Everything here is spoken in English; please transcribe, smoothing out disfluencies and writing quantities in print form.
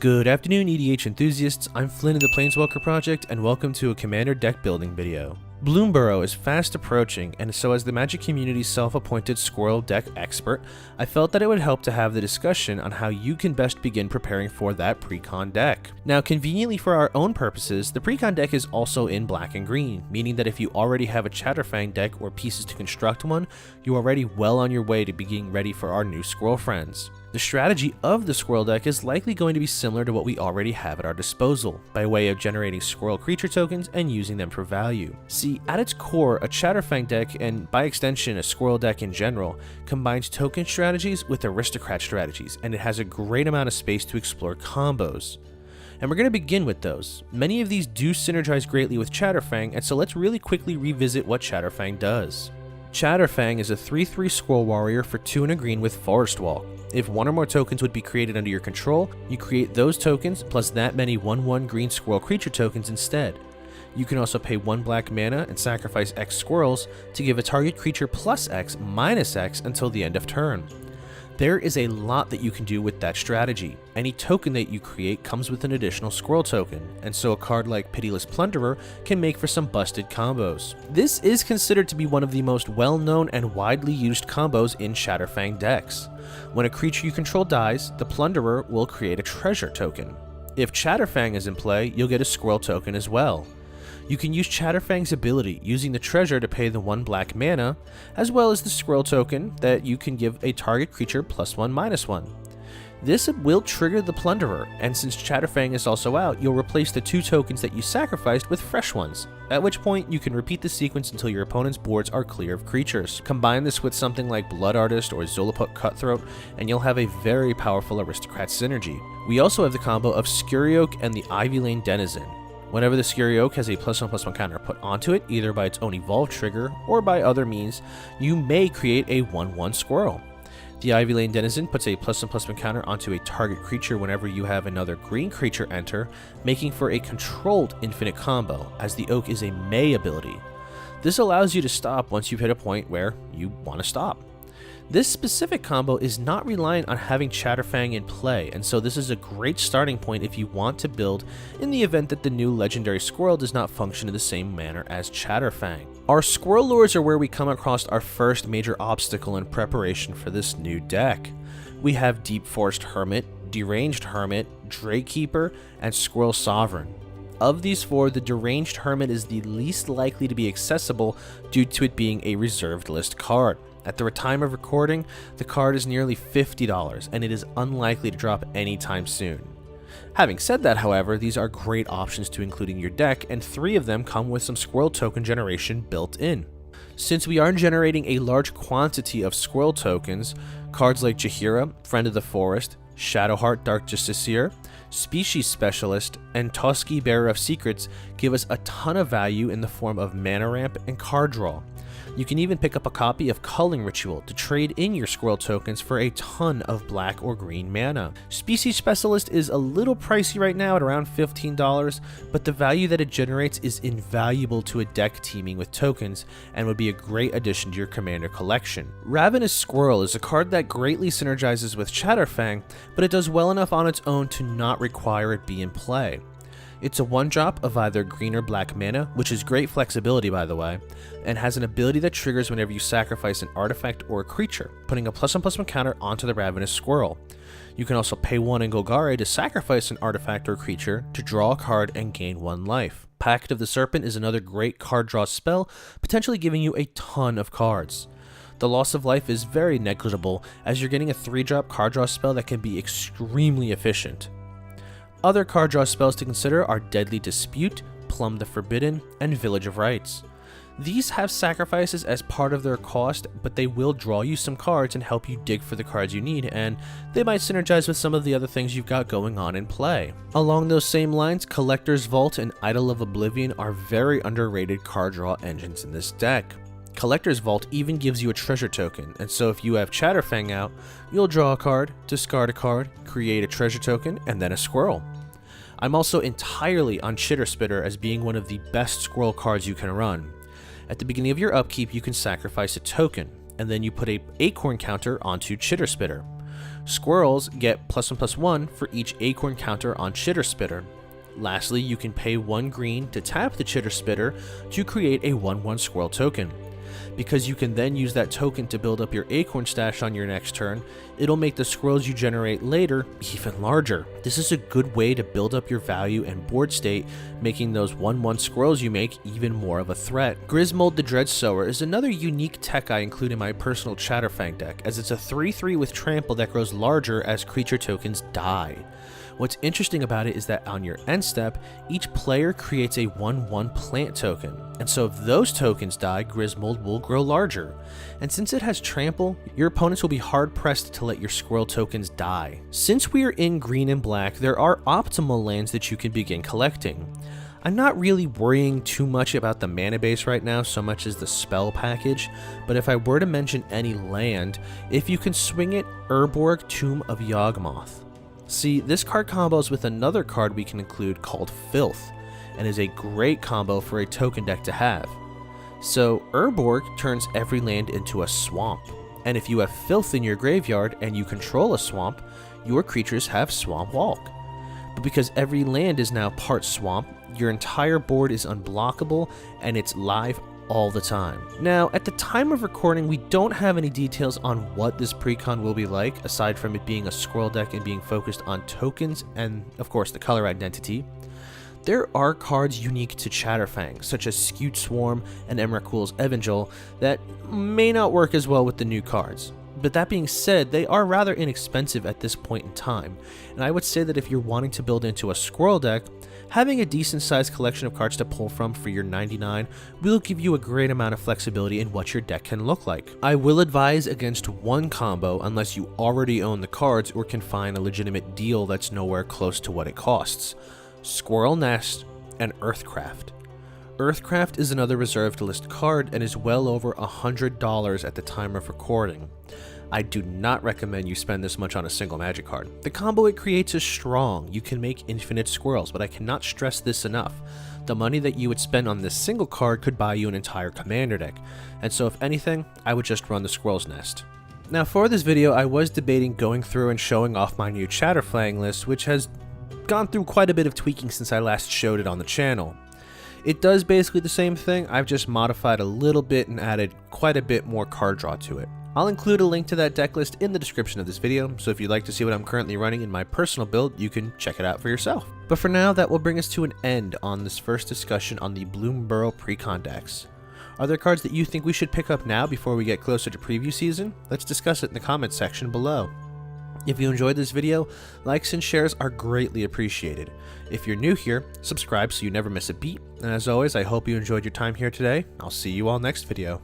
Good afternoon, EDH enthusiasts. I'm Flynn of the Planeswalker Project, and welcome to a Commander deck building video. Bloomburrow is fast approaching, and so as the Magic community's self-appointed Squirrel deck expert, I felt that it would help to have the discussion on how you can best begin preparing for that Precon deck. Now, conveniently for our own purposes, the Precon deck is also in black and green, meaning that if you already have a Chatterfang deck or pieces to construct one, you're already well on your way to being ready for our new Squirrel friends. The strategy of the Squirrel deck is likely going to be similar to what we already have at our disposal, by way of generating Squirrel creature tokens and using them for value. See, at its core, a Chatterfang deck, and by extension a Squirrel deck in general, combines token strategies with aristocrat strategies, and it has a great amount of space to explore combos. And we're going to begin with those. Many of these do synergize greatly with Chatterfang, and so let's really quickly revisit what Chatterfang does. Chatterfang is a 3/3 Squirrel Warrior for 2 and a green with Forest Walk. If one or more tokens would be created under your control, you create those tokens plus that many 1/1 green Squirrel creature tokens instead. You can also pay 1 black mana and sacrifice X squirrels to give a target creature plus X minus X until the end of turn. There is a lot that you can do with that strategy. Any token that you create comes with an additional squirrel token, and so a card like Pitiless Plunderer can make for some busted combos. This is considered to be one of the most well-known and widely used combos in Chatterfang decks. When a creature you control dies, the Plunderer will create a treasure token. If Chatterfang is in play, you'll get a squirrel token as well. You can use Chatterfang's ability, using the treasure to pay the 1 black mana, as well as the squirrel token that you can give a target creature +1/-1. This will trigger the Plunderer, and since Chatterfang is also out, you'll replace the 2 tokens that you sacrificed with fresh ones, at which point you can repeat the sequence until your opponent's boards are clear of creatures. Combine this with something like Blood Artist or Zulaput Cutthroat, and you'll have a very powerful aristocrat synergy. We also have the combo of Squirrel and the Ivy Lane Denizen. Whenever the Squirrel has a +1/+1 counter put onto it, either by its own evolve trigger or by other means, you may create a 1/1 squirrel. The Ivy Lane Denizen puts a +1/+1 counter onto a target creature whenever you have another green creature enter, making for a controlled infinite combo, as the Oak is a May ability. This allows you to stop once you've hit a point where you want to stop. This specific combo is not reliant on having Chatterfang in play, and so this is a great starting point if you want to build in the event that the new legendary Squirrel does not function in the same manner as Chatterfang. Our Squirrel lures are where we come across our first major obstacle in preparation for this new deck. We have Deep Forest Hermit, Deranged Hermit, Drakekeeper, and Squirrel Sovereign. Of these 4, the Deranged Hermit is the least likely to be accessible due to it being a reserved list card. At the time of recording, the card is nearly $50, and it is unlikely to drop anytime soon. Having said that, however, these are great options to include in your deck, and 3 of them come with some Squirrel token generation built in. Since we are generating a large quantity of Squirrel tokens, cards like Jaheira, Friend of the Forest, Shadowheart Dark Justiciar, Species Specialist, and Toski Bearer of Secrets give us a ton of value in the form of mana ramp and card draw. You can even pick up a copy of Culling Ritual to trade in your Squirrel tokens for a ton of black or green mana. Species Specialist is a little pricey right now at around $15, but the value that it generates is invaluable to a deck teaming with tokens and would be a great addition to your Commander collection. Ravenous Squirrel is a card that greatly synergizes with Chatterfang, but it does well enough on its own to not require it be in play. It's a 1-drop of either green or black mana, which is great flexibility by the way, and has an ability that triggers whenever you sacrifice an artifact or a creature, putting a +1/+1 counter onto the Ravenous Squirrel. You can also pay 1 in Golgari to sacrifice an artifact or creature to draw a card and gain 1 life. Pact of the Serpent is another great card draw spell, potentially giving you a ton of cards. The loss of life is very negligible, as you're getting a 3-drop card draw spell that can be extremely efficient. Other card draw spells to consider are Deadly Dispute, Plumb the Forbidden, and Village of Rites. These have sacrifices as part of their cost, but they will draw you some cards and help you dig for the cards you need, and they might synergize with some of the other things you've got going on in play. Along those same lines, Collector's Vault and Idol of Oblivion are very underrated card draw engines in this deck. Collector's Vault even gives you a treasure token, and so if you have Chatterfang out, you'll draw a card, discard a card, create a treasure token, and then a squirrel. I'm also entirely on Chitterspitter as being one of the best squirrel cards you can run. At the beginning of your upkeep, you can sacrifice a token, and then you put a acorn counter onto Chitterspitter. Squirrels get +1/+1 for each acorn counter on Chitter Spitter. Lastly, you can pay 1 green to tap the Chitter Spitter to create a 1/1 squirrel token. Because you can then use that token to build up your acorn stash on your next turn, it'll make the squirrels you generate later even larger. This is a good way to build up your value and board state, making those 1/1 squirrels you make even more of a threat. Grismold the Dreadsower is another unique tech I include in my personal Chatterfang deck, as it's a 3/3 with trample that grows larger as creature tokens die. What's interesting about it is that on your end step, each player creates a 1/1 plant token, and so if those tokens die, Grismold will grow larger. And since it has trample, your opponents will be hard pressed to let your squirrel tokens die. Since we are in green and black, there are optimal lands that you can begin collecting. I'm not really worrying too much about the mana base right now so much as the spell package, but if I were to mention any land, if you can swing it, Urborg, Tomb of Yawgmoth. See, this card combos with another card we can include called Filth, and is a great combo for a token deck to have. So Urborg turns every land into a swamp, and if you have Filth in your graveyard and you control a swamp, your creatures have Swamp Walk. But because every land is now part swamp, your entire board is unblockable and it's live all the time. Now, at the time of recording, we don't have any details on what this Precon will be like, aside from it being a squirrel deck and being focused on tokens and, of course, the color identity. There are cards unique to Chatterfang, such as Skewed Swarm and Emrakul's Evangel, that may not work as well with the new cards. But that being said, they are rather inexpensive at this point in time, and I would say that if you're wanting to build into a squirrel deck, having a decent sized collection of cards to pull from for your 99 will give you a great amount of flexibility in what your deck can look like. I will advise against one combo unless you already own the cards or can find a legitimate deal that's nowhere close to what it costs: Squirrel Nest and Earthcraft. Earthcraft is another reserved list card and is well over $100 at the time of recording. I do not recommend you spend this much on a single magic card. The combo it creates is strong. You can make infinite squirrels, but I cannot stress this enough. The money that you would spend on this single card could buy you an entire commander deck, and so if anything, I would just run the Squirrel's Nest. Now for this video, I was debating going through and showing off my new Chatterfang list, which has gone through quite a bit of tweaking since I last showed it on the channel. It does basically the same thing, I've just modified a little bit and added quite a bit more card draw to it. I'll include a link to that deck list in the description of this video, so if you'd like to see what I'm currently running in my personal build, you can check it out for yourself. But for now, that will bring us to an end on this first discussion on the Bloomburrow Precon decks. Are there cards that you think we should pick up now before we get closer to preview season? Let's discuss it in the comments section below. If you enjoyed this video, likes and shares are greatly appreciated. If you're new here, subscribe so you never miss a beat, and as always, I hope you enjoyed your time here today. I'll see you all next video.